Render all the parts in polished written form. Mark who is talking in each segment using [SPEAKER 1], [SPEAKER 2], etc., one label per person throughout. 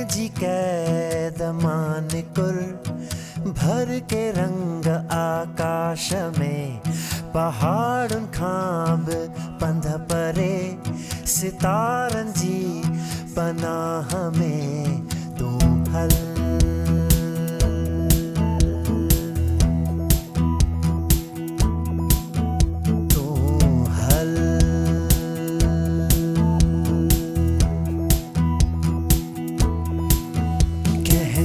[SPEAKER 1] पंहिंजी कैद मान कुर भर के रंग आकाश में पहाड़ुनि खां बि पंध परे सितारनि जी पनाह में तूं हल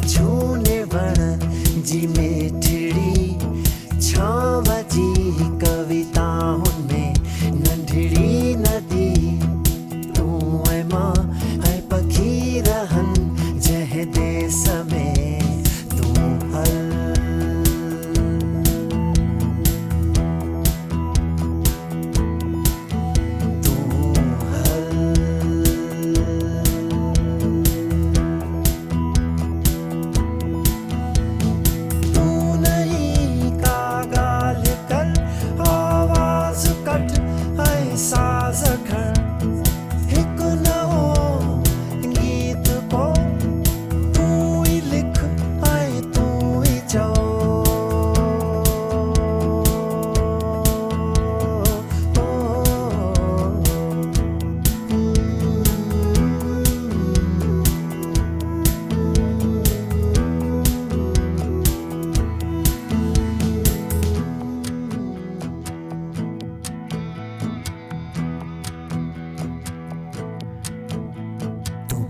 [SPEAKER 1] झूने वण जी मिठड़ी छांव जी कविताउनि में नंढड़ी नदी तूं ऐं मां ऐं पखी रहनि जंहिं देस में तूं हल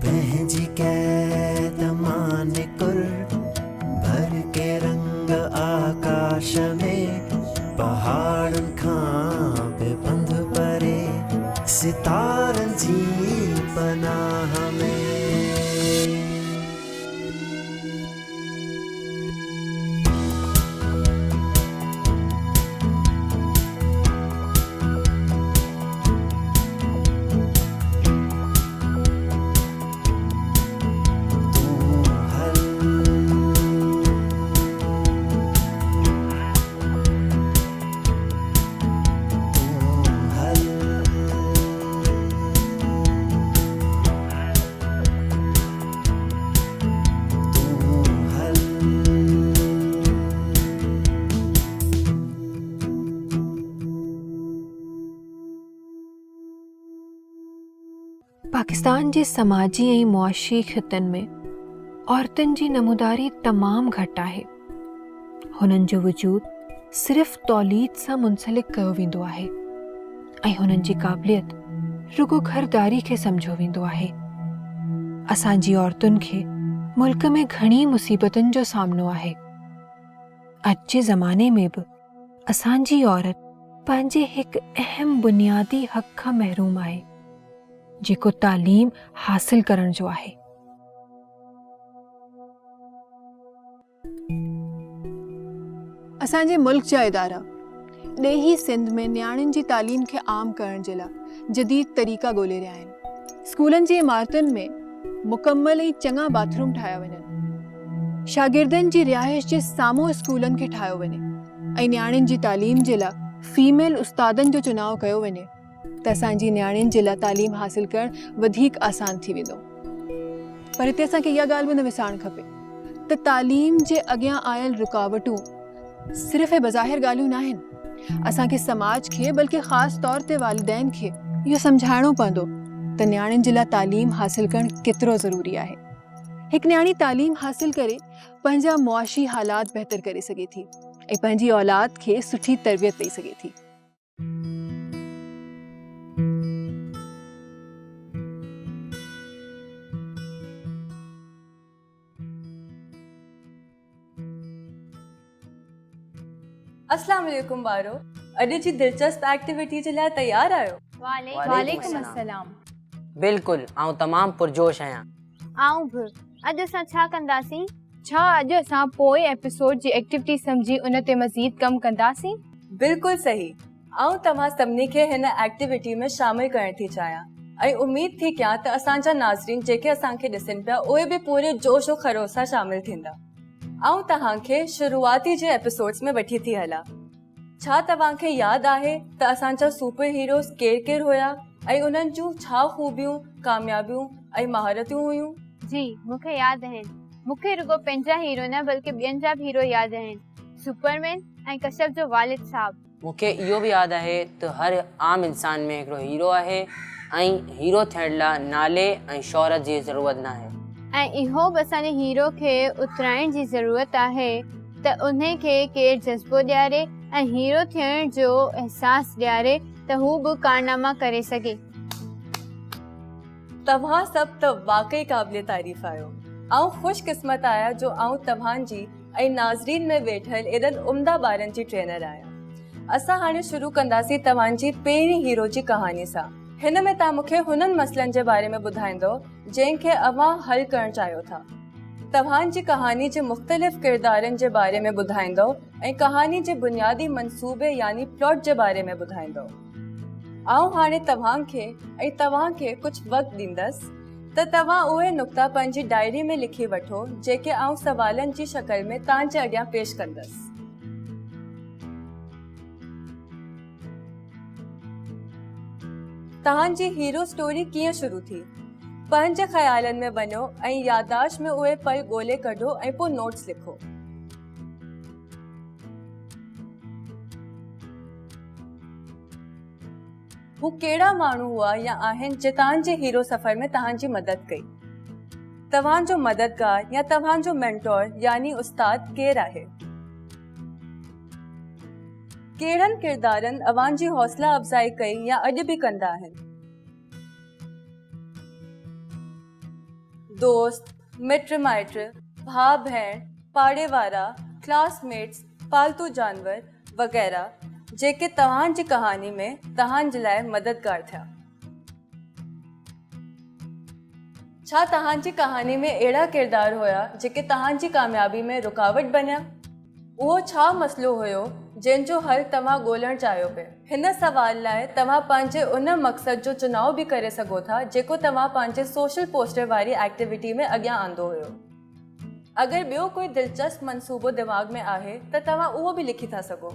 [SPEAKER 1] पंहिंजी कैद मान कुर भर के रंग आकाश में पहाड़ुनि खां बि पंध परे सितारनि जी पनाह में
[SPEAKER 2] पाकिस्तान जे समाजी ऐं मुआशी खितनि में औरतुनि जी नमूदारी तमामु घटि आहे। हुननि जो वजूद सिर्फ़ तौलीद सां मुंसलिक कयो वेंदो आहे ऐं हुननि जी क़ाबिलियत रुगो घरदारी खे सम्झो वेंदो आहे। असांजी औरतुनि खे मुल्क में घणी मुसीबतुनि जो सामनो आहे। अॼु जे ज़माने में बि असांजी औरत पंहिंजे हिकु अहम बुनियादी हक़ खां महरूम आहे जेको तालीम हासिल करण जो आहे।
[SPEAKER 3] असांजे मुल्क जा इदारा ॾेही सिंध में न्याणियुनि जी तालीम खे आम करण जे लाइ जदीद तरीक़ा ॻोल्हे रहिया आहिनि। स्कूलनि जी इमारतुनि में मुकमल ऐं चङा बाथरूम ठाहिया वञनि, शागिर्दनि जी रिहाइश जे साम्हूं स्कूलनि खे ठाहियो वञे ऐं न्याणियुनि जी तालीम जे लाइ फीमेल उस्तादनि जो चुनाव कयो वञे त असांजी न्याणियुनि जे लाइ तालीम हासिल करणु वधीक आसान थी वेंदो। पर हिते असांखे इहा ॻाल्हि बि न विसारणु खपे त तालीम जे अॻियां आयल रुकावटूं सिर्फ़ ऐं बज़ाहिर ॻाल्हियूं न आहिनि। असांखे समाज खे बल्कि ख़ासि तौर ते वालिदैन खे इहो सम्झाइणो पवंदो त न्याणियुनि जे लाइ तालीम हासिल करणु केतिरो ज़रूरी आहे। हिकु न्याणी तालीम हासिल करे पंहिंजा मुआशी हालात बहितर करे सघे थी ऐं पंहिंजी औलाद खे सुठी तरबियत ॾेई सघे थी।
[SPEAKER 4] अस्सलाम वालेकुम बारो, अॼु जी दिलचस्प एक्टिविटी जे लाइ तैयार आहियो?
[SPEAKER 5] वालेकुम अस्सलाम।
[SPEAKER 6] बिल्कुल, आऊं तमाम पुरजोश आहियां।
[SPEAKER 5] आऊं भी। अॼु असां छा कंदासीं? छा अॼु असां पोइ एपिसोड जी एक्टिविटी समझी उन ते मज़ीद कम कंदासीं?
[SPEAKER 4] बिल्कुल सही। आऊं तव्हां सभिनी खे हिन एक्टिविटी में शामिल करण थी चाहियां ऐं उम्मीद थी कयां त असांजा नाज़रीन जेके असांखे ॾिसनि पिया उहे बि पूरे जोश और खरोश सां शामिल थींदा। आऊं तव्हांखे शुरूआती जे एपिसोड्स में वठी थी हलां। छा तव्हांखे यादि आहे त असांजा सुपर हीरोज़ केर केर हुया ऐं उन्हनि जूं छा खूबियूं, कामयाबियूं ऐं महारतूं हुयूं?
[SPEAKER 5] जी मूंखे यादि आहिनि। मूंखे रुगो पंहिंजा हीरो न बल्कि ॿियनि जा बि हीरो यादि आहिनि, सुपरमैन ऐं कश्यप जो वालिद साहब।
[SPEAKER 6] मूंखे इहो बि यादि आहे त हर आम इंसान में हिकिड़ो हीरो आहे ऐं हीरो थियण लाइ नाले ऐं शोहरत जी ज़रूरत न आहे।
[SPEAKER 5] ऐं इहो बि असांजे हीरो खे उतराइण जी ज़रूरत आहे त उन खे केरु जज़्बो ॾियारे ऐं हीरो थियण जो एहसासु ॾियारे त हू बि कारनामा करे सघे।
[SPEAKER 4] तव्हां सभु त वाकई क़ाबिले तारीफ़ आहियो। आऊं ख़ुशकिस्मत आहियां जो आऊं तव्हांजी ऐं नाज़रीन में वेठल एॾनि उम्दा ॿारनि जी ट्रेनर आहियां। असां हाणे शुरू कंदासीं तव्हांजी पहिरीं हीरो जी कहानी सां। हिन में तव्हां मूंखे हुननि मसइलनि जे बारे में ॿुधाईंदो जंहिंखे अव्हां हल करणु चाहियो था। तव्हांजी कहानी जे मुख़्तलिफ़ किरदारनि जे बारे में ॿुधाईंदो ऐं कहानी जे बुनियादी मंसूबे यानी प्लॉट जे बारे में ॿुधाईंदो। आऊं हाणे तव्हांखे कुझु वक़्तु ॾींदसि त तव्हां उहे नुक़्ता पंहिंजी डायरी में लिखी वठो जेके आऊं सवालनि जी शक्ल में तव्हांजे अॻियां पेश कंदसि। तव्हांजी हीरो स्टोरी कीअं शुरू थी? पंहिंजे ख़्यालनि में वञो ऐं याददाश्त में उहे पल ॻोल्हे कढो ऐं पोइ नोट्स लिखो। हू कहिड़ा माण्हू हुआ या आहिनि जे तव्हांजे हीरो सफ़र में तव्हांजी मदद कई? तव्हांजो मददगार या तव्हांजो मेंटोर यानी उस्ताद केरु आहे? कहिड़नि किरदारनि अव्हांजी हौसला अफ़ज़ाई कई या अॼु बि कंदा आहिनि? दोस्त, मिट माइट, भाउ भेण, पाड़े वारा, क्लासमेट्स, पालतू जानवर वग़ैरह जेके तव्हांजी कहानी में तव्हांजे लाइ मददगार थिया। छा तव्हांजी कहानी में अहिड़ा किरदार हुया जेके तव्हांजी कामयाबी में रुकावट बनिया? उहो छा मसइलो हुयो जंहिंजो हल तव्हां ॻोल्हणु चाहियो पिया? हिन सवाल लाइ तव्हां पंहिंजे उन मक़सद जो चुनाव बि करे सघो था जेको तव्हां पंहिंजे सोशल पोस्टर वारी एक्टिविटी में अॻियां आंदो हुयो। अगरि ॿियो कोई दिलचस्प मंसूबो दिमाग़ में आहे त तव्हां उहो बि लिखी था सघो।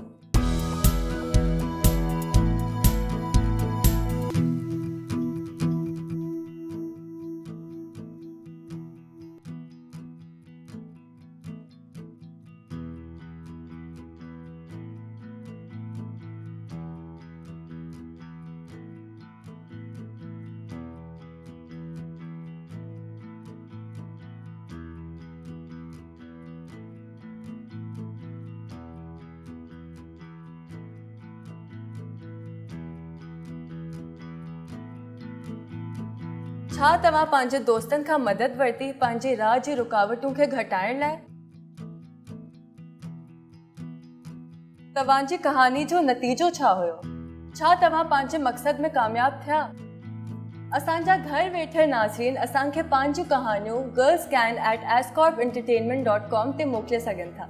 [SPEAKER 4] छा तव्हां पंहिंजे दोस्तनि खां मदद वरिती पंहिंजी राह जी रुकावटूं खे घटाइण लाइ? तव्हांजी कहानी जो नतीजो छा हुयो? छा तव्हां पंहिंजे मक़सद में कामयाब थिया? असांजा घर वेठल नाज़रीन असांखे पंहिंजूं कहानियूं girlscan@ascorpentertainment.com ते मोकिले सघनि था।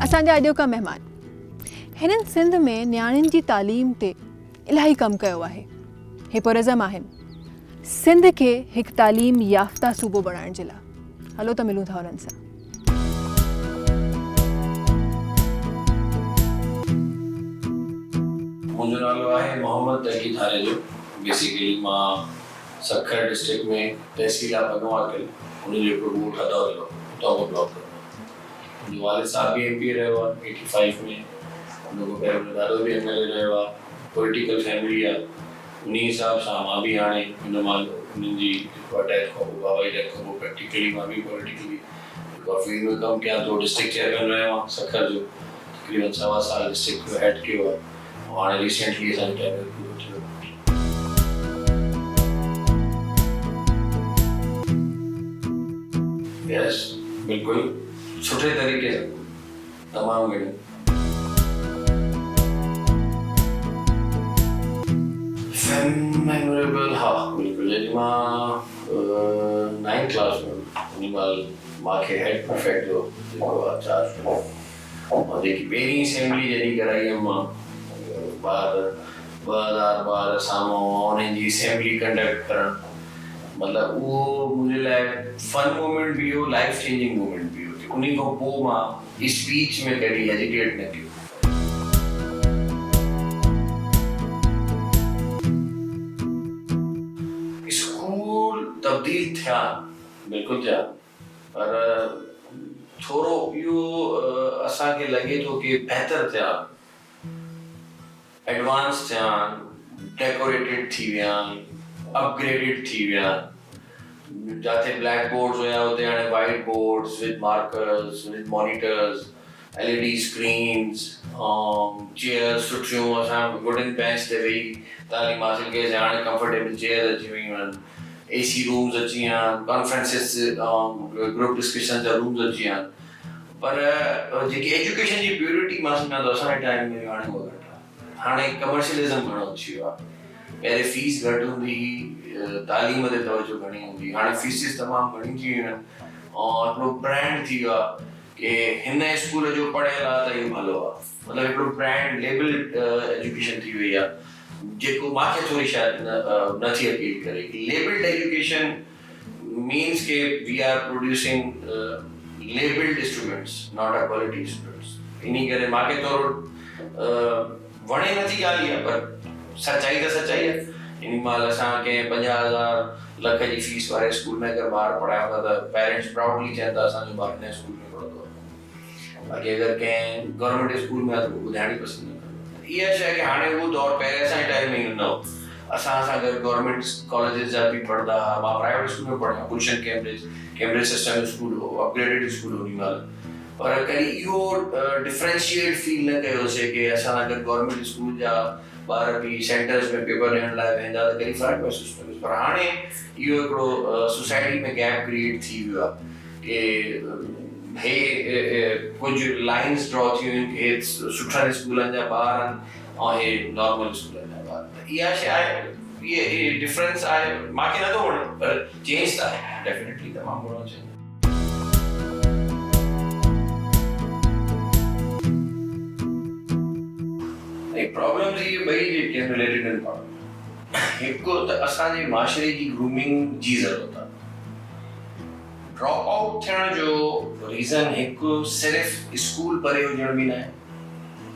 [SPEAKER 3] असांजा अॼु का महिमान हिननि सिंध में नियाणियुनि जी तालीम ते इलाही कमु कयो आहे। हे पुरज़म आहिनि सिंध खे हिकु तालीम याफ़्ता सूबो बणाइण जे लाइ। हलो त मिलूं था हुननि सां।
[SPEAKER 7] मुंहिंजो नालो आहे मोहम्मद तकी थानेजो। बेसिकली मां सखर डिस्ट्रिक्ट में तहसील आहे भगवान उनजो हिकिड़ो ॻोठु अदौर तौबो ब्लॉक में। मुंहिंजो वालिद साहब बि MP रहियो आहे 85 में। उनखां पहिरियों मुंहिंजो दादो बि MLA रहियो आहे। पॉलिटिकल फैमिली आहे। उन हिसाब सां मां बि हाणे उन्हनि जी अटैच खां पोइ बाबा जी डेथ खां पोइ प्रैक्टिकली मां बि पॉलिटिकली फील्ड में कमु कयां थो। डिस्ट्रिक्ट चेयरमैन रहियो आहियां सखर जो, तक़रीबन 1.25 साल डिस्ट्रिक्ट जो हेड कयो आहे। हाणे रिसेंटली असांजो टाइम पूरो थियो। यस बिल्कुलु सुठे तरीक़े सां तमामु घणी मेमोरेबल। हा बिल्कुलु जॾहिं मां 9th क्लास में उन महिल मूंखे हेड प्रीफेक्ट जो जेको आहे चार्ज मिलियो। और जेकी पहिरीं असेंबली जॾहिं कराई हुयमि मां ॿार 2012 साम्हूं उन्हनि जी असेंबली कंडक्ट करणु, मतिलबु उहो मुंहिंजे लाइ फन मोमेंट बि हुयो, लाइफ चेंजिंग मोमेंट बि हुयो। उन खां पोइ मां स्पीच में कॾहिं हेजिटेट न कयो। स्कूल तब्दील थिया, बिल्कुलु थिया, पर थोरो इहो असांखे लॻे थो कि बहितर थिया, एडवांस थिया, डेकोरेटेड थी विया, अपग्रेडेड थी विया। जाते ब्लैक बोर्ड्स हुया उते हाणे white boards with markers, with monitors, LED screens, chairs सुठियूं, असां वुडन बेंच ते वेही तालीम हासिल कईसीं। हाणे कंफर्टेबल चेयर अची वियूं आहिनि, एसी रूम्स अची विया आहिनि, कॉन्फ्रेंसिस ग्रुप डिस्कशन जा रूम्स अची विया आहिनि। पर जेकी एजुकेशन जी प्योरिटी मां सम्झां थो असांजे टाइम में हाणे उहा घटि आहे। हाणे कमर्शियलिज़म घणो अची वियो आहे। पहिरें फीस घटि हूंदी हुई, तालीम ते तवजो घणी हूंदी, हाणे फीसिस तमामु घणी थी वियूं आहिनि ऐं हिकिड़ो ब्रांड थी वियो आहे कि हिन स्कूल जो पढ़ियल आहे त इहो भलो आहे। मतिलबु हिकिड़ो ब्रांड लेबल्ड एजुकेशन थी वई आहे जेको मूंखे थोरी शायदि नथी अपील करे। लेबल्ड एजुकेशन मीन्स के we are producing labelled students, not a quality students. इन करे मूंखे थोरो वणे नथी ॻाल्हि आहे, पर सच्चाई त सच्चाई आहे। इन महिल असां कंहिं 50,000 लख जी फीस वारे स्कूल में अगरि ॿार पढ़ायूं था त पेरेंट्स प्राउडली चवनि था असांजो ॿार हिन स्कूल में पढ़ंदो आहे। बाक़ी अगरि कंहिं गवर्नमेंट स्कूल में आहे त उहो ॿुधाइण ई पसंदि न कंदो। इहा शइ कि हाणे उहो दौरु पहिरें असांजे टाइम में ई हूंदो हो। असां गॾु गवर्नमेंट कॉलेजिस जा बि पढ़ंदा हुआ, मां प्राइवेट स्कूल में पढ़ियो, गुलशन कैम्ब्रिज सिस्टम स्कूल हो, अपग्रेडेड स्कूल हो उन महिल। पर कॾहिं इहो डिफरेंशिएट फील न कयोसीं कि असां गॾु गवर्नमेंट स्कूल जा ॿार बि सेंटर्स में पेपर ॾियण लाइ वेंदा त कॾहिं फ़र्क़ु महसूसु कयोसीं। पर हाणे इहो हिकिड़ो सोसाइटी में गैप क्रिएट थी वियो आहे कि हे कुझु लाइन्स ड्रॉ थी वियूं आहिनि कि हे सुठनि स्कूलनि जा ॿार आहिनि ऐं हे नॉर्मल स्कूलनि जा ॿार। त इहा शइ आहे, इहे डिफरेंस आहे, मूंखे नथो वणे, पर चेंज त आहे डेफिनेटली तमामु घणो चेंज। प्रॉब्लम्स ये ॿई जेके आहिनि रिलेटेड आहिनि प्रॉब्लम। हिकु त असांजे माशरे जी ग्रूमिंग जी ज़रूरत आहे। ड्रॉप आउट थियण जो रीज़न हिकु सिर्फ़ु स्कूल परे हुजण बि न आहे,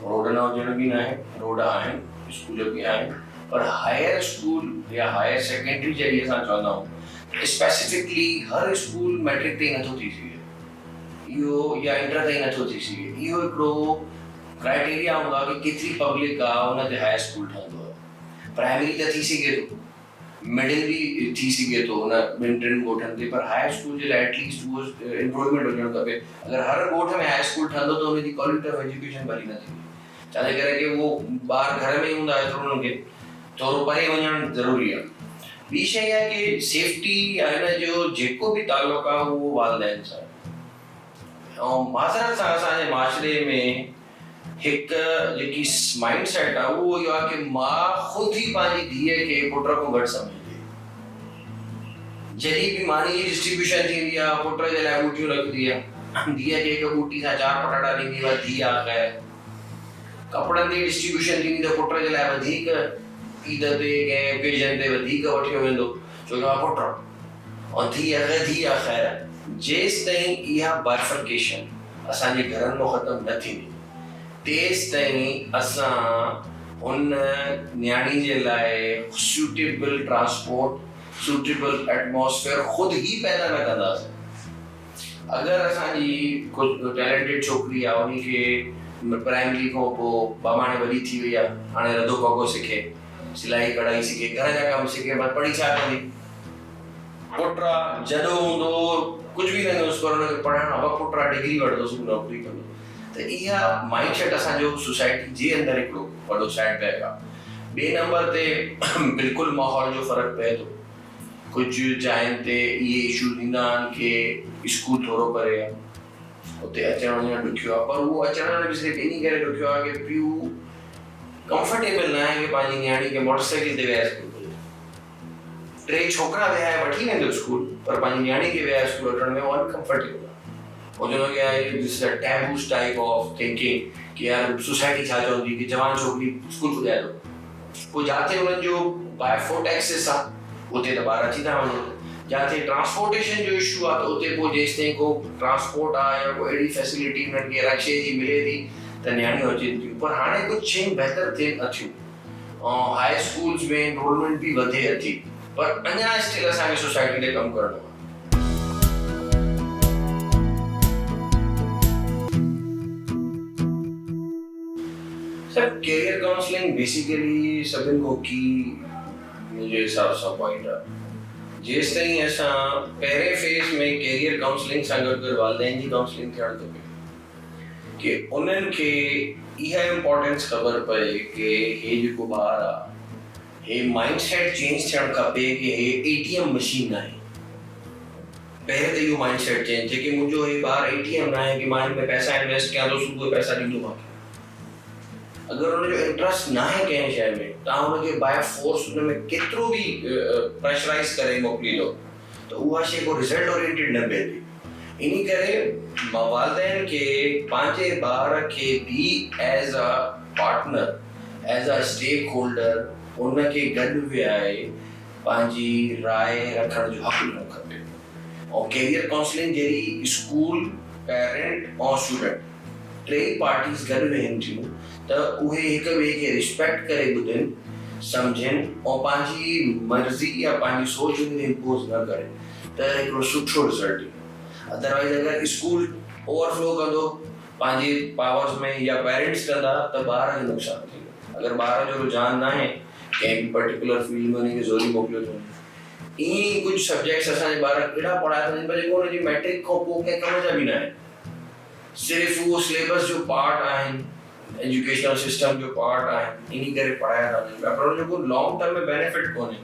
[SPEAKER 7] रोड न हुजण बि न आहे। रोड आहिनि, स्कूल बि आहिनि, पर हायर स्कूल या हायर सेकेंडरी जॾहिं असां चवंदा आहियूं स्पेसिफिकली हर स्कूल मैट्रिक ताईं नथो थी सघे इहो, या इंटर ताईं नथो थी सघे। इहो हिकिड़ो क्राइटेरिया हूंदो आहे कि केतिरी पब्लिक आहे हुन ते हाई स्कूल ठहंदो आहे। प्राइमरी त थी सघे थो, मिडिल बि थी सघे थो हुन ॿिनि टिनि ॻोठनि ते, पर हाई स्कूल जे लाइ एटलीस्ट उहो इम्प्रूवमेंट हुजणु खपे। अगरि हर ॻोठ में हाई स्कूल ठहंदो त हुनजी क्वालिटी ऑफ एजुकेशन भली न थींदी। छाजे करे कि उहो ॿार घर में ई हूंदा एतिरो हुननि खे थोरो परे वञणु ज़रूरी आहे। ॿी शइ आहे कि सेफ्टी या हिन जो जेको बि तालुक़ु आहे उहो वालिदैन सां ऐं माज़रत सां असांजे माशरे में हिकु जेकी माइंड सेट आहे उहो इहो आहे कि मां ख़ुदि ई पंहिंजी धीअ खे पुट खां घटि सम्झंदी। जॾहिं बि मानी जी डिस्ट्रीब्यूशन थींदी आहे पुट जे लाइ ॿूटियूं रखंदी आहे, धीअ खे हिकु ॿूटी सां 4 पटाटा ॾींदी आहे, धीअ आहे ख़ैर। कपिड़नि जी डिस्ट्रीब्यूशन थींदी त पुट जे लाइ वधीक ईद ते कंहिं ओकेजन ते वधीक वठियो वेंदो छो जो पुट ऐं धीअ आहे ख़ैर। जेसि ताईं इहा बाइफर्केशन असांजे घरनि मां ख़तमु न थींदी तेसि ताईं असां उन न्याणी जे लाइ सूटेबल ट्रांसपोर्ट, सूटेबल एटमॉस्फेयर ख़ुदि ई पैदा न कंदासीं। अगरि असांजी कुझु टैलेंटेड छोकिरी आहे उनखे प्राइमरी खां पोइ बामाणे वॾी थी वई आहे, हाणे रधो पघो सिखे, सिलाई कढ़ाई सिखे, घर जा कम सिखे, पर पढ़ी छा कंदी? पुट जॾो हूंदो कुझु बि न कंदुसि पर हुनखे पढ़ाइणो आहे, पुट डिग्री वठंदुसि नौकिरी कंदो। त इहा माइंड सेट असांजो सोसाइटी जे अंदरि हिकिड़ो वॾो सेटबैक आहे। ॿिए नंबर ते बिल्कुलु माहौल जो फ़र्क़ु पए थो। कुझु जाइनि ते इहे इशू ईंदा आहिनि कि स्कूल थोरो परे आहे, उते अचणु वञणु ॾुखियो आहे, पर उहो अचणु वञणु बि सिर्फ़ु इन करे ॾुखियो आहे कि पीउ कंफर्टेबल न आहे कि पंहिंजी नियाणी खे मोटरसाइकिल ते विहाए स्कूल वञे। 3 छोकिरा विहाए वठी वेंदो स्कूल, पर पंहिंजी नियाणी खे विहाए स्कूल वठण में उहो अनकंफर्टेबल आहे। This a taboos type of thinking कि यार सोसाइटी छा चवंदी कि जवान छोकिरी स्कूल पुॼाए थो, पोइ जिथे उन्हनि जो बायफोट एक्सेस आहे उते त ॿार अची था वञनि, जिथे ट्रांसपोर्टेशन जो इशू आहे त उते पोइ जेसि ताईं को ट्रांसपोर्ट आहे या कोई अहिड़ी फैसिलिटी उन्हनि खे रक्शे जी मिले थी त नियाणियूं अचनि थियूं। पर हाणे कुझु शयूं बहितर थियनि थियूं ऐं हाई स्कूल्स में एनरोलमेंट बि वधे थी, पर अञा स्टिल असांखे सोसाइटी ते कमु करणो आहे। सर कैरियर काउंसलिंग बेसिकली सभिनि खां की मुंहिंजे हिसाब सां पॉइंट आहे। जेसि ताईं असां पहिरें फेज़ में कैरियर काउंसलिंग सां गॾु गॾु वालिदैन जी काउंसलिंग थियणु खपे कि उन्हनि खे इहा इम्पोर्टेंस ख़बर पए कि हे जेको ॿार आहे हे माइंडसेट चेंज थियणु खपे कि हे ATM मशीन आहे। पहिरें त इहो माइंडसेट चेंज थिए कि मुंहिंजो हे ॿार ATM न आहे कि मां हिन में पैसा इन्वेस्ट कयां थो सुबुह पैसा ॾींदो मूंखे। अगर उनजो इंटरेस्ट ना है कंहिं शइ में तव्हां हुनखे बाय फोर्स हुन में केतिरो बि प्रेशराइज़ करे मोकिली लो त उहा शइ को रिज़ल्ट ओरिएंटेड न बीहंदी। इन करे वालिदैन खे पंहिंजे ॿार खे बि as a partner as a stake उनखे गॾु विहाए पंहिंजी राय रखण जो हक़ ॾियणु खपे। और कैरियर काउंसलिंग जहिड़ी स्कूल पेरेंट और स्टूडेंट टे पार्टीज़ गॾु वेहनि थियूं त उहे हिक ॿिए खे रिस्पेक्ट करे ॿुधनि सम्झनि और पंहिंजी मर्ज़ी या पंहिंजी सोच में इम्पोज न करे त हिकिड़ो सुठो रिज़ल्ट ईंदो। अदरवाइज़ अगरि स्कूल ओवरफ्लो कंदो पंहिंजे पावर्स में या पेरेंट्स कंदा त ॿार खे नुक़सानु थींदो। अगरि ॿार जो रुझान न आहे कंहिं बि पर्टिकुलर फील्ड में उनखे ज़ोरी मोकिलियो थो वञे। ईअं ई कुझु सब्जेक्ट्स असांजे ॿार अहिड़ा पढ़ाया था पर जेको हुनजी मैट्रिक खां पोइ कंहिं कम जा बि न आहिनि, सिर्फ़ु उहो सिलेबस जो पार्ट आहिनि, एजुकेशनल सिस्टम जो पार्ट आहिनि, इन करे पढ़ाया था वञनि पर उनजो को लॉन्ग टर्म में बेनिफिट कोन्हे।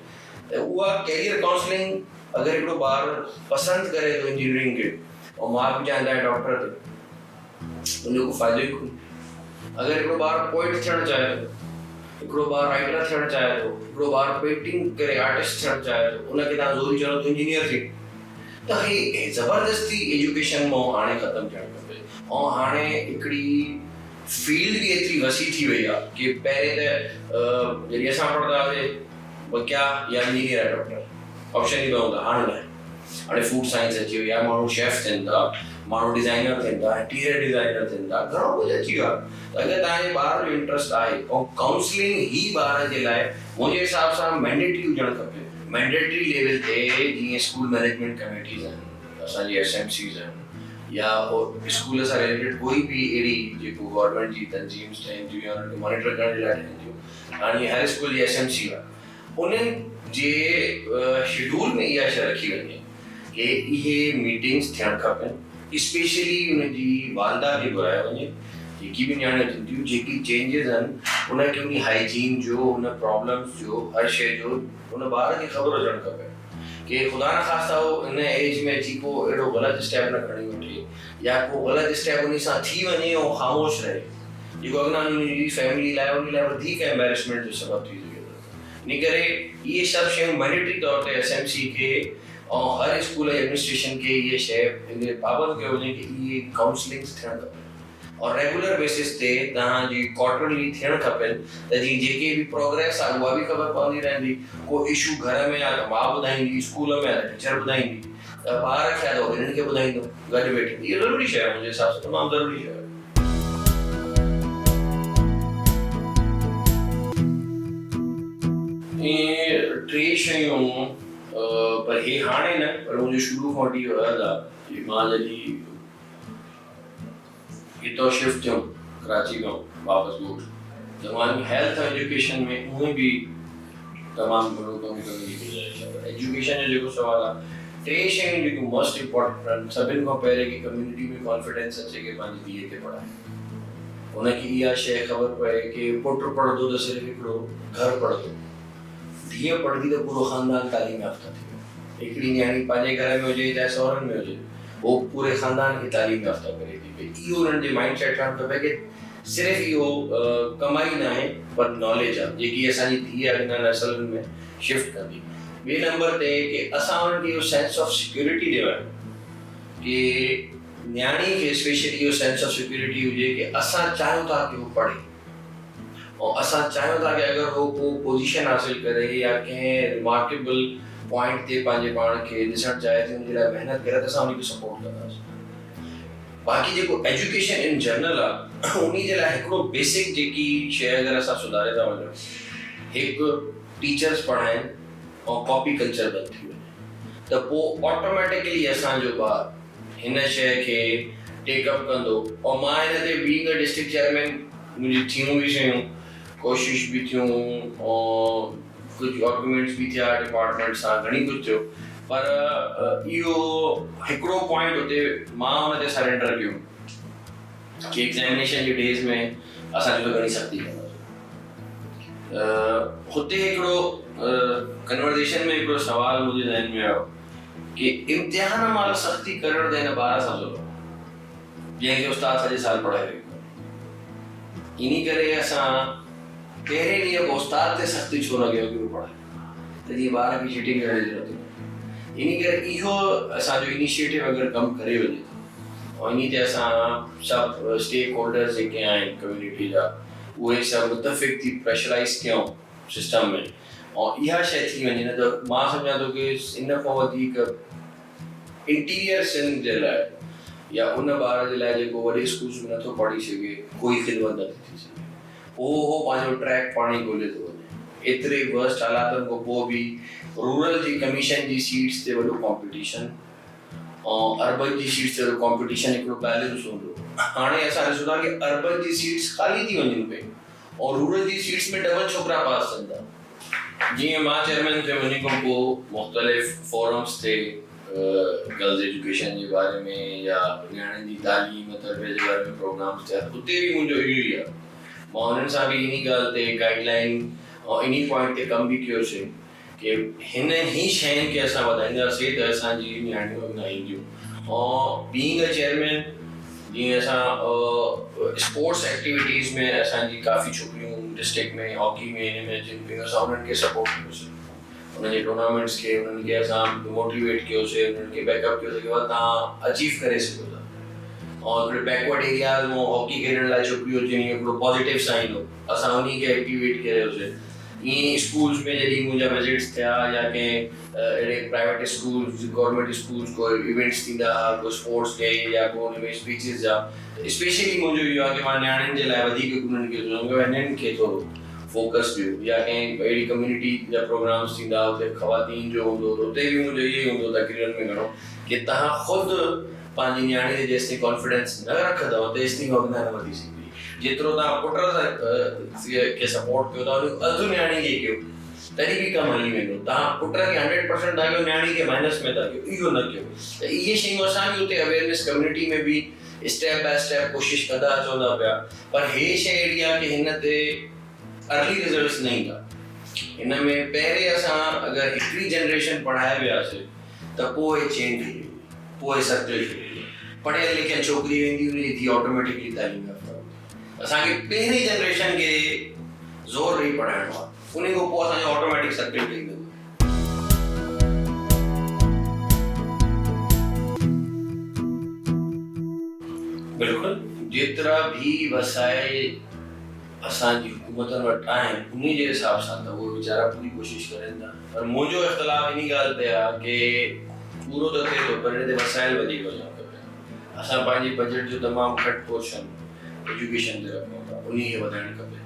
[SPEAKER 7] त उहा कैरियर काउंसलिंग अगरि हिकिड़ो ॿार पसंदि करे थो इंजीनियरिंग खे और मां बि चाहींदा आहियां डॉक्टर ते उनजो को फ़ाइदो ई कोन्हे। अगरि हिकिड़ो ॿार पोइट थियणु चाहे थो, हिकिड़ो ॿार राइटर थियणु चाहे थो, हिकिड़ो ॿार पेंटिंग करे आर्टिस्ट थियणु चाहे थो, उनखे तव्हां ज़ोरी चवंदो त इंजीनियर थी त हे ज़बरदस्ती एजुकेशन मां हाणे ख़तमु थियणु खपे। ऐं हाणे हिकिड़ी फील्ड भी एतरी वसी थी वही है कि पहले तो जॾहिं असां पढ़ंदा हुआसीं वकिया या इंजीनियर या डॉक्टर ऑप्शन ही होंदा, हाणे न। हाणे फूड साइंस अची वई आहे, माण्हू शेफ थियनि था, माण्हू डिज़ाइनर थियनि था, इंटीरियर डिज़ाइनर थियनि था, घणो कुझु अची वियो आहे। त अगरि तव्हांजे ॿार जो इंट्रस्ट आहे ऐं काउंसलिंग ही ॿार जे लाइ मुंहिंजे हिसाब सां मैंडेटरी हुजणु खपे। मैंडेटरी लेवल ते जीअं स्कूल मैनेजमेंट कमेटीज़ आहिनि, असांजी SMCs आहिनि या स्कूल सां रिलेटेड कोई भी अहिड़ी जेको गवर्नमेंट जी तंजीम्स ठहनि थियूं या उन्हनि खे मॉनिटर करण जे लाइ ठहनि थियूं। हाणे हर स्कूल जी SMC आहे, उन्हनि जे शेड्यूल में इहा शइ रखी वञे कि इहे मीटिंग्स थियणु खपनि, स्पेशली उनजी वालदा खे घुरायो वञे, जेकी बि नियाणियूं थियनि थियूं, जेकी चेंजिस आहिनि उनखे उन हाइजीन जो, उन प्रॉब्लम्स जो, हर शइ जो उन ॿार खे ख़बर हुजणु खपे कि खुदा न ख़ास्ता हो इन एज में अची को अहिड़ो ग़लति स्टेप न खणी वठे या को ग़लति स्टेप उन सां थी वञे ऐं ख़ामोश रहे, जेको अॻियां उनजी फैमिली लाइ उन लाइ वधीक एम्बेरसमेंट जो सबबु थी सघे थो। इन करे इहे सभु शयूं मैंडेटरी तौर ते SMC खे ऐं हर स्कूल एडमिनिस्ट्रेशन खे इहे शइ हिन पाबंद कयो वञे कि इहे काउंसलिंग्स थियणु खपनि और रेगुलर बेसिस ते तव्हांजी क्वार्टरली थियणु खपनि त जीअं जेके बि प्रोग्रेस आहे उहा बि ख़बर पवंदी रहंदी। को इशू घर में आहे त मां ॿुधाईंदी, स्कूल में आहे त टीचर ॿुधाईंदी, त ॿार खे आहे त हिननि खे ॿुधाईंदो गॾु वेठे। इहो ज़रूरी शइ आहे, मुंहिंजे हिसाब सां तमामु ज़रूरी शइ आहे। इहे टे शयूं पर हे हाणे न पर मुंहिंजो शुरू खां वठी रहियल आहे कि मां जॾहिं हितां शिफ्ट थियुमि कराची खां वापसि ॻोठ त मां हेल्थ एजुकेशन में उहे बि तमामु घणो कमु करण जी गुज़ारिश आहे। एजुकेशन जो जेको सुवालु आहे, टे शयूं जेकियूं मोस्ट इम्पोर्टेंट आहिनि, सभिनि खां पहिरें कि कम्युनिटी में कॉन्फिडेंस अचे कि पंहिंजी धीअ खे पढ़ाए, उनखे इहा शइ ख़बर पए कि पुटु पढ़ंदो त सिर्फ़ु हिकिड़ो घर पढ़ंदो, धीअ पढ़ंदी त पूरो ख़ानदान तालीम याफ़्ता थी वेंदो। हिकिड़ी नियाणी पंहिंजे घर में हुजे चाहे सहुरनि में हुजे, वो पूरे ख़ानदान खे तालीम याफ़्ता करे थी पई। इहो उन्हनि जे माइंड सेट ठहणु खपे कि सिर्फ़ु इहो कमाई न आहे पर नॉलेज आहे जेकी असांजी धीअ अॻियां नसलनि में शिफ्ट कंदी। ॿिए नंबर ते कि असां उन्हनि खे इहो सेंस ऑफ सिक्योरिटी ॾियणु कि नियाणी खे स्पेशली इहो सेंस ऑफ सिक्योरिटी हुजे कि असां चाहियूं था कि उहो पढ़े, और असां चाहियूं था कि अगरि हो को पोजीशन हासिल करे या कंहिं रिमार्केबल पॉइंट ते पंहिंजे पाण खे ॾिसणु चाहे थी उनजे लाइ महिनत करे त असां उनखे सपोर्ट कंदासीं। बाक़ी जेको एजुकेशन इन जनरल आहे उन जे लाइ हिकिड़ो बेसिक जेकी शइ अगरि असां सुधारे था वञूं, हिकु टीचर्स पढ़ाइनि और कॉपी कल्चर बंदि थी वञे त पोइ ऑटोमेटिकली असांजो ॿारु हिन शइ खे टेकअप कंदो। और मां हिन ते बीइंग अ डिस्ट्रिक्ट चेयरमैन मुंहिंजी थियूं बि शयूं, कोशिश बि थियूं और कुछ आर्गुमेंट्स भी थिया डिपार्टमेंट सां, घणी कुछ थियो, पर इहो हिकिड़ो पॉइंट हुते मां हुन ते सरेंडर कयो कि एग्ज़ामिनेशन जे डेज़ में असांजो घणी सख़्ती कंदासीं। हुते हिकिड़ो कन्वर्सेशन में हिकिड़ो सवाल मुंहिंजे ज़हन में आयो कि इम्तिहान महिल सख़्ती करणु त हिन 12 सां ज़रूरत जंहिंखे उस्ताद सॼे साल पढ़ाए रहियो। इन करे असां पहिरें ॾींहं उस्ताद ते सख़्ती छो न कयो कि उहो पढ़ाए, त जीअं ॿार खे चीटिंग करण जी ज़रूरत न। इन करे इहो असांजो इनिशिएटिव अगरि कमु करे वञे थो और इन ते असां सभु स्टेक होल्डर्स जेके आहिनि कम्युनिटी जा उहे सभु मुतफ़िक़ थी प्रेशराइज़ कयूं सिस्टम में और इहा शइ थी वञे न त मां सम्झां थो कि इन खां वधीक इंटीरियर सिंध जे लाइ या उन ॿार जे लाइ जेको वॾे स्कूल्स में नथो पढ़ी सघे कोई ख़िदमत नथी थी सघे। उहो पंहिंजो ट्रैक पाण ई ॻोल्हे थो वञे। एतिरे वर्स्ट हालातनि खां पोइ बि रूरल जी कमीशन जी सीट्स ते वॾो कॉम्पिटिशन और अर्बन जी सीट्स ते वॾो कॉम्पिटिशन हिकिड़ो बैलेंस हूंदो। हाणे असां ॾिसूं था कि अर्बन जी सीट्स ख़ाली थी वञनि पयूं और रूरल जी सीट्स में डबल छोकिरा पास थियनि था। जीअं मां चेयरमैन थियो वञे खां पोइ मुख़्तलिफ़ फोरम्स ते गर्ल्स एजुकेशन जे बारे में या नियाणियुनि जी तालीम तर्बियत जे बारे में प्रोग्राम्स थिया, उते बि मुंहिंजो इहो ई आहे। मां हुननि सां बि इन ॻाल्हि ते गाइडलाइन और इन पॉइंट ते कमु बि कयोसीं कि हिन ई शयुनि खे असां वधाईंदासीं त असांजी नियाणियूं अॻियां ईंदियूं। और बीइंग अ चेयरमैन जीअं असां स्पोर्ट्स एक्टिविटीज़ में असांजी काफ़ी छोकिरियूं डिस्ट्रिक्ट में हॉकी में हिन में अचनि पियूं, असां उन्हनि खे सपोर्ट कयोसीं, उन्हनि जे टूर्नामेंट्स खे उन्हनि खे असां मोटिवेट कयोसीं, उन्हनि खे बैकअप कयोसीं कि तव्हां अचीव करे सघो था। और थोड़े बैकवर्ड एरियाज़ में हॉकी खेॾण लाइ छोकिरियूं हुजनि हिकिड़ो पॉजिटिव साइन हो, असां उन्ही खे एक्टिवेट कयोसीं। ईअं स्कूल्स में जॾहिं मुंहिंजा विज़िट्स थिया या कंहिं अहिड़े प्राइवेट स्कूल्स गवर्नमेंट स्कूल्स को इवेंट्स थींदा हुआ, को स्पोर्ट्स डे या को हुन में स्पीचिस जा, स्पेशली मुंहिंजो इहो आहे कि मां नियाणियुनि जे लाइ वधीक उन्हनि खे चवंदो हिननि खे थोरो फोकस ॾियो। या कंहिं अहिड़ी कम्युनिटी जा प्रोग्राम्स थींदा हुते ख़वातीन जो हूंदो उते बि मुंहिंजो इहो ई हूंदो तक़रीरनि में घणो कि तव्हां ख़ुदि पंहिंजी नियाणी ते जेसिताईं कॉन्फिडेंस न रखंदव तेसिताईं अॻियां न वधी सघंदी। जेतिरो तव्हां पुट खे सपोर्ट कयो था उन अधु नियाणी खे कयो तॾहिं बि कमु हली वेंदो। तव्हां पुट खे 100% था कयो, नियाणी खे माइनस में था कयो, इहो न कयो। त इहे शयूं असां बि उते अवेयरनेस कम्युनिटी में बि स्टेप बाय स्टेप कोशिशि कंदा अचूं था पिया। पर हे शइ अहिड़ी आहे कि हिन ते अर्ली रिज़ल्ट्स न ईंदा। हिन में पहिरें असां अगरि हिकिड़ी जनरेशन पढ़ाए वियासीं त पोइ चेंज थी वेंदी, पोइ सर्कल थी वेंदी, पढ़ियल लिखियल छोकिरी वेंदी उनजी धीउ ऑटोमेटिकली तालीम याफ़्ता। असांखे पहिरीं जनरेशन खे ज़ोर ॾेई पढ़ाइणो आहे, उन खां पोइ असांजो ऑटोमेटिक सर्कल ठही वेंदो। बिल्कुलु जेतिरा बि वसाइल असांजी हुकूमतनि वटि आहिनि उन जे हिसाब सां त उहे वीचारा पूरी कोशिशि करनि था। पर मुंहिंजो इख़्तिलाफ़ इन ॻाल्हि ते आहे कि पूरो त थिए थो पर हिन ते वसाइल वधीक हुजणु खपे। असां पंहिंजी बजट जो तमामु घटि पोर्शन एजुकेशन ते रखूं था, उन खे वधाइणु खपे।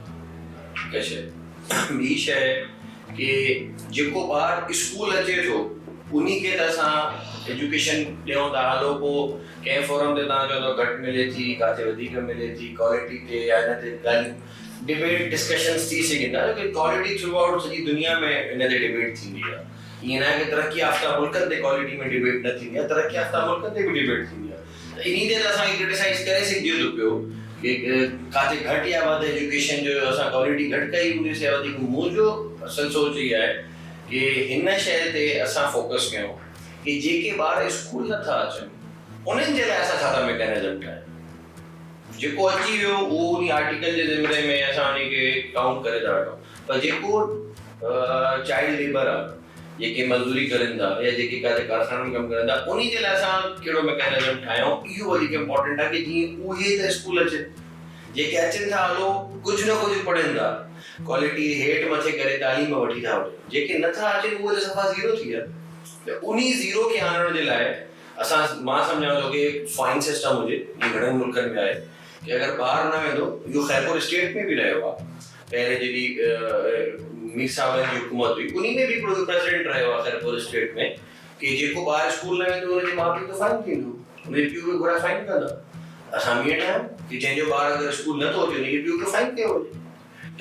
[SPEAKER 7] हिकु शइ ॿी शइ कि जेको ॿारु स्कूल अचे थो उन खे त असां एजुकेशन ॾियूं था। हलो पोइ कंहिं फोरम ते तव्हां चओ घटि मिले थी, किथे वधीक मिले थी, क्वालिटी ते या हिन ते ॻाल्हियूं डिबेट डिस्कशन्स थी सघनि था कि क्वालिटी थ्रू आउट सॼी दुनिया में हिन ते डिबेट थींदी आहे। ईअं न आहे कि तरक़ी याफ़्ता मुल्कनि ते क्वालिटी में डिबेट न थींदी आहे, तरक़ी याफ़्ता मुल्कनि ते बि डिबेट थींदी आहे। त इन ते त असांखे क्रिटिसाइज़ करे सघिजे थो पियो कि किथे घटि या वधि एजुकेशन जो असां क्वालिटी घटि कई उन से वधीक। मुंहिंजो असल सोच इहा आहे कि हिन शइ ते असां फोकस कयूं कि जेके ॿार स्कूल नथा अचनि उन्हनि जे लाइ असां छा था मैकेनिज़म ठाहियूं। जेको अची वियो उहो उन आर्टिकल जे ज़िमरे में असां उनखे काउंट करे था वठूं, पर जेको चाइल्ड लेबर आहे, जेके मज़दूरी करनि था या जेके किथे कारखाननि में कमु करनि था, उन जे लाइ असां कहिड़ो मैकेनिज़म ठाहियूं, इहो वधीक इम्पोर्टेंट आहे कि जीअं उहे त स्कूल अचनि। जेके अचनि था हलो कुझु न कुझु पढ़नि था, क्वालिटी हेठि मथे करे तालीम वठी था वठनि, जेके नथा अचनि उहे त सफ़ा ज़ीरो थी विया। त उन्ही ज़ीरो खे आणण जे लाइ मां सम्झां थो कि फाइन सिस्टम हुजे, जीअं घणनि मुल्कनि में आहे कि अगरि ॿार न वेंदो, इहो ख़ैरपुर स्टेट में बि रहियो आहे, पहिरें जॾहिं मीर साहब जी हुकूमत हुई उन्ही में बि हिकिड़ो प्रेसिडेंट रहियो आहे ख़ैरपुर स्टेट में कि जेको ॿार स्कूल न वेंदो हुनजे माउ पीउ खे फाइन थींदो, हुनजे पीउ खे घोड़ा फाइन कंदा। असां बि ईअं ठाहियूं कि जंहिंजो ॿार अगरि स्कूल नथो अचे हुनजे पीउ खे फाइन कयो वञे,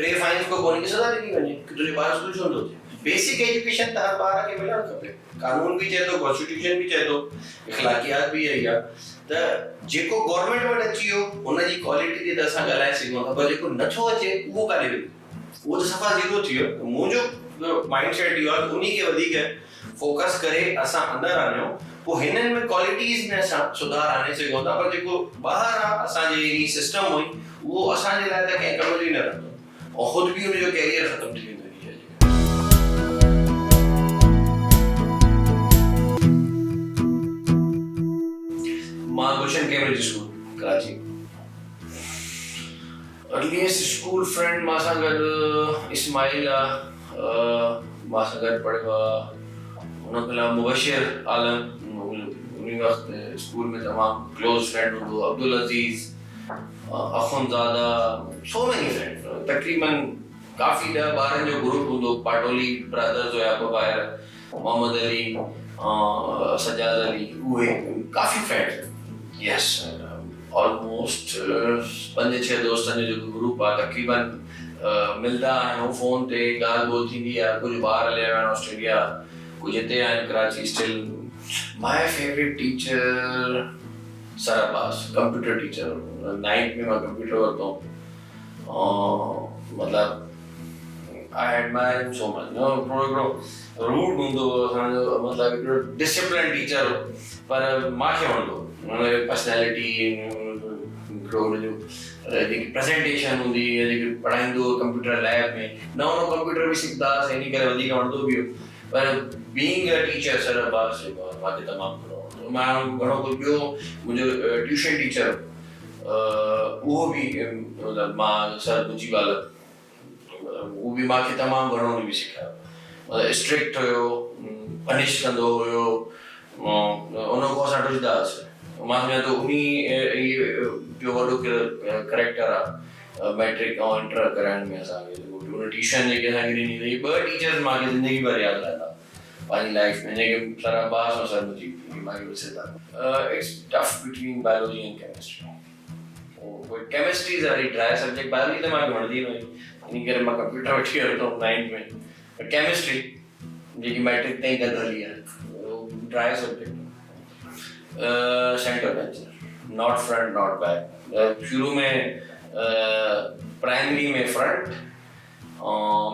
[SPEAKER 7] 3 फाइन खां पोइ हुनखे सज़ा ॾिनी वञे कि तुंहिंजो ॿार स्कूल छो नथो अचे। बेसिक एजुकेशन त हर ॿार खे मिलणु खपे, कानून बि चए थो, कॉन्स्टिट्यूशन बि चए थो, इख़लाक़ियात बि इहा आहे। त जेको गवर्नमेंट वटि अची वियो हुनजी क्वालिटी ते त असां ॻाल्हाए सघूं था, पर जेको नथो अचे उहो काॾे वेंदो, उहो त सफ़ा ज़ीरो थी वियो। मुंहिंजो माइंड सेट इहो आहे कि उन्ही खे वधीक फोकस करे असां अंदरि आणियूं, पोइ हिननि में क्वालिटीज़ में असां सुधार आणे सघूं था, पर जेको ॿाहिरि आहे असांजे इन सिस्टम हुई उहो असांजे लाइ त कंहिं कम जो ई न रहंदो ऐं ख़ुदि बि हुनजो कैरियर ख़तमु थी वेंदो। मां Gulshan Cambridge school Karachi, earliest school friend मां सां गॾु इस्माइल आहे, मां सां गॾु पढ़ियो आहे, हुन खां अलावा मुबशिर आलम, उन वक़्तु स्कूल में तमामु क्लोज फ्रेंड हूंदो, अब्दुल अज़ीज़, अख़ुनज़ादा, सो मेनी फ्रेंड, तक़रीबन काफ़ी 10-12 जो ग्रुप हूंदो, पाटोली ब्रदर्स हुया ॿाहिरि, मोहम्मद अली, सजाद अली, उहे काफ़ी फ्रेंड्स। यस, ऑलमोस्ट 5-6 दोस्तनि जो जेको ग्रुप आहे तक़रीबन मिलंदा आहियूं, फ़ोन ते ॻाल्हि ॿोल थींदी आहे, कुझु ॿार हलिया विया आहिनि ऑस्ट्रेलिया, कुझु हिते आहिनि Karachi still. My favourite teacher sir Abbas, computer teacher, 9th में मां कंप्यूटर वरितो, मतलब I admire him so much. हिकिड़ो रूड हूंदो असांजो, मतलब हिकिड़ो डिसिप्लिन टीचर हो, पर मूंखे वणंदो हुनजी पर्सनैलिटी, हिकिड़ो हुनजो जेकी प्रेज़ेंटेशन हूंदी, जेकी पढ़ाईंदो कंप्यूटर लैब में, नओं कंप्यूटर बि सिखंदासीं, इन करे वधीक वणंदो बि हो। पर being a teacher sir Abbas मूंखे तमामु घणो वणंदो। मां घणो कुझु ॿियो, मुंहिंजो ट्यूशन टीचर उहो बि, मतिलबु मां सर मुजीबाल, उहो बि मूंखे तमामु घणो हुन बि सेखारियो, स्ट्रिक्ट हुयो, पनिश कंदो हुयो, उन खां असां ॾुकंदा हुआसीं। मां सम्झां थो उन जो वॾो करेक्टर आहे मैट्रिक ऐं इंटर कराइण में असांखे। उन ट्यूशन जेके असांखे ॾिनी हुई, 2 टीचर्स मूंखे ज़िंदगी भर यादि रहंदा पंहिंजी लाइफ में, जेके सर अब्बास ऐं सर मुजीब मूंखे ॾिसे था। It's tough between biology and chemistry. Chemistry is a very dry subject, biology त मूंखे वणंदी न हुई, इन करे मां कंप्यूटर वठी वरितो 9th में, पर केमिस्ट्री जेकी मैट्रिक ताईं गॾु हली आहे, dry subject. Centre bencher, not front not back. शुरू में प्राइमरी में फ्रंट,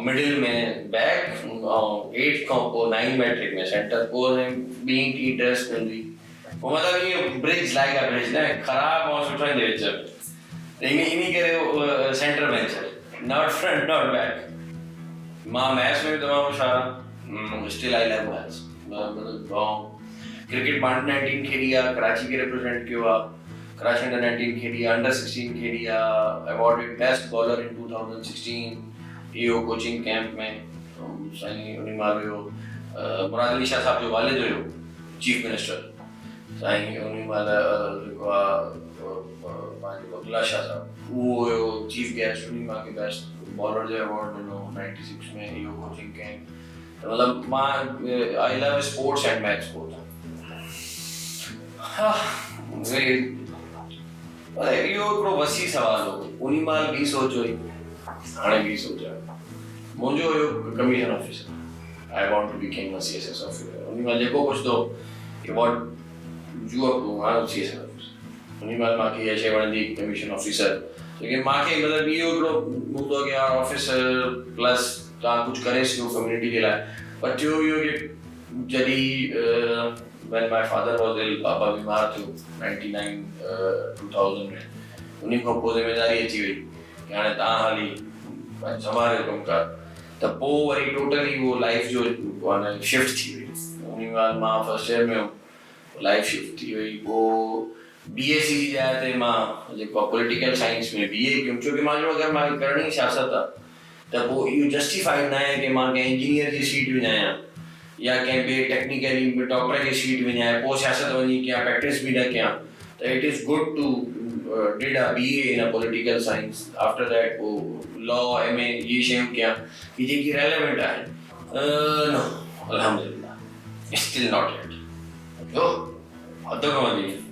[SPEAKER 7] मिडिल में बैक, 8th खां पोइ 9 मैट्रिक में सेंटर, पोइ ॿी टी ड्रेस मिलंदी, पोइ मतिलबु ईअं ब्रिज लाइक आहे, ब्रिज न ख़राबु ऐं सुठो जे विच में, इन करे centre bencher, not front not back. मां मैथ्स में बि तमामु होशियारु आहियां, still I love maths. Cricket under 19 खेॾी आहे, कराची खे रिप्रेज़ेंट कयो आहे, कराची अंडर 19 खेॾी आहे, अंडर 16 खेॾी आहे, अवॉर्डेड बेस्ट बॉलर इन 2016 इहो कोचिंग कैंप में। साईं उन महिल हुयो मुराद अली शाह साहब जो वालिद हुयो चीफ मिनिस्टर, साईं उन महिल जेको आहे पंहिंजो अब्दुल्ला शाह साहब उहो हुयो चीफ गेस्ट, उन मूंखे बेस्ट बॉलर जो अवॉर्ड ॾिनो 96 में इहो कोचिंग कैंप। त मतिलबु मां I love sports and match sports. इहो हिकिड़ो वसी सुवाल हो, उन महिल बि सोच हुई, हाणे बि सोच आहे। मुंहिंजो हुयो commission officer, I want to become a CSS officer. उन महिल जेको कुझु थो व्हाट यू आर टू, हाणे CSS ऑफिसर। उन महिल मूंखे इहा शइ वणंदी कमीशन ऑफिसर, छोकी मूंखे मतिलबु इहो हिकिड़ो हूंदो की यार ऑफिसर प्लस तव्हां कुझु करे सघो कम्युनिटी जे लाइ। पर थियो इहो की जॾहिं when my father was ill, पापा बीमार थियो 2000 में, उन खां पोइ ज़िम्मेदारी अची वई कि हाणे तव्हां हाली संभालियो कमकार, त पोइ वरी टोटली उहो लाइफ जो शिफ्ट थी वई। उन महिल मां फर्स्ट ईयर में हुउमि, लाइफ शिफ्ट थी वई। पोइ BSc जी जाए थे मां जेको पॉलिटिकल साइंस में BA कयुमि छोकी मां जो अगरि मां करणी सियासत आहे त पोइ इहो जस्टिफाइड न आहे कि मां कंहिं इंजीनियर जी सीट विञायां या कंहिं ॿिए टेक्निकली डॉक्टर जी सीट विञायां पोइ सियासत वञी कयां प्रैक्टिस बि न कयां त it is good to did a BA in a political science after that पोइ लॉ MA ये शयूं कयां कि जेकी रेलेवेंट आहे नो अल्हम्दुलिल्लाह स्टिल नॉट येट जो हद खां वधीक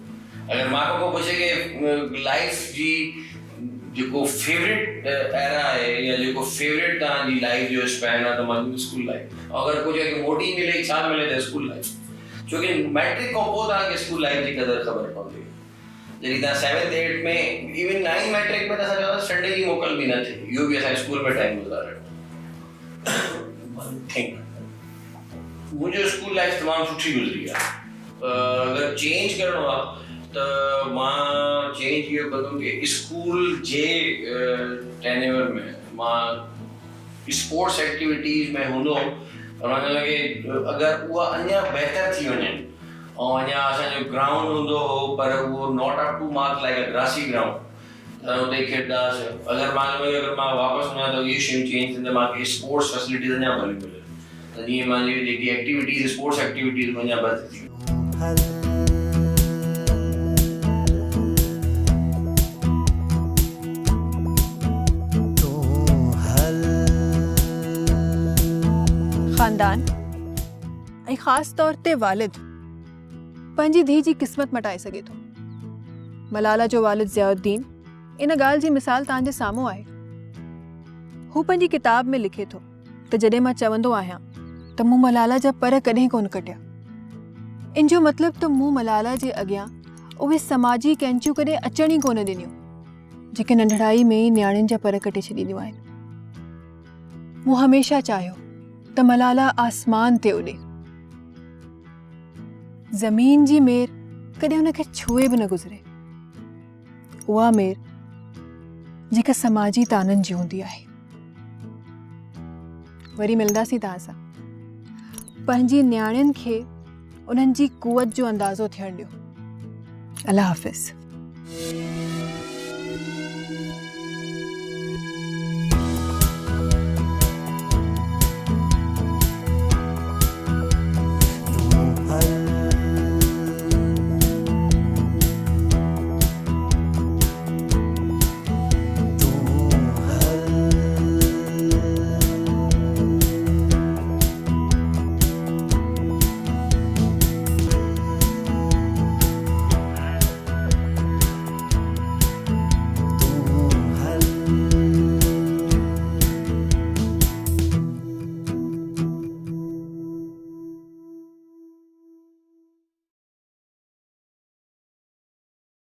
[SPEAKER 7] अगर मां को पूछे कि लाइफ जी जेको फेवरेट एरा है या जेको फेवरेट तव्हांजी लाइफ जो स्पैन आहे त मां स्कूल लाइफ अगर कुछ है कि मोटी मिले एक साल मिले त स्कूल लाइफ छोकी मैट्रिक खां पोइ तव्हांखे स्कूल लाइफ जी क़दर ख़बर पवंदी जॾहिं तव्हां 7th 8th में इवन 9th मैट्रिक में त असां चवंदा संडे जी मोकल बि न थिए इहो बि असां स्कूल में टाइम गुज़ारणो मुंहिंजो स्कूल लाइफ तमामु सुठी गुज़री आहे अगरि चेंज करिणो आहे त मां चेंज इहो कंदुमि कि स्कूल जे टेन्योर में मां स्पोर्ट्स एक्टिविटीज़ में हूंदो पर मां लॻे अगरि उहा अञा बहितर थी वञे ऐं अञा असांजो ग्राउंड हूंदो हो पर उहो not up to mark like a grassy ground उते खेॾंदासीं अगरि मां वापसि वञा त इहे शयूं चेंज थींदा मूंखे स्पोर्ट्स फैसिलिटीज़ अञा भली मिले त जीअं मुंहिंजी जेकी एक्टिविटीज़ स्पोर्ट्स एक्टिविटीज़ में अञा बहितर थी
[SPEAKER 3] ख़ानदान ऐं ख़ासि तौर ते वालिद पंहिंजी धीउ जी क़िस्मत मटाए सघे थो मलाला जो वालिद ज़ियाउद्दीन इन ॻाल्हि जी मिसाल तव्हांजे साम्हूं आहे हू पंहिंजी किताब में लिखे थो त जॾहिं मां चवंदो आहियां त मूं मलाला जा पर कॾहिं कोन कटिया इन जो मतिलबु त मूं मलाला जे अॻियां उहे समाजी कैंचियूं कॾहिं अचण ई कोन ॾिनियूं जेके नंढड़ाई में ई न्याणियुनि जा पर कटे छॾींदियूं आहिनि मूं हमेशह चाहियो त मलाला आसमान ते उॾे ज़मीन जी मेर कॾहिं हुनखे छुए बि न गुज़रे उहा मेर जेका समाजी ताननि जी हूंदी आहे वरी मिलंदासीं तव्हां सां पंहिंजी न्याणियुनि खे उन्हनि जी कुवत जो अंदाज़ो थियणु ॾियो अल्लाह हाफ़िज़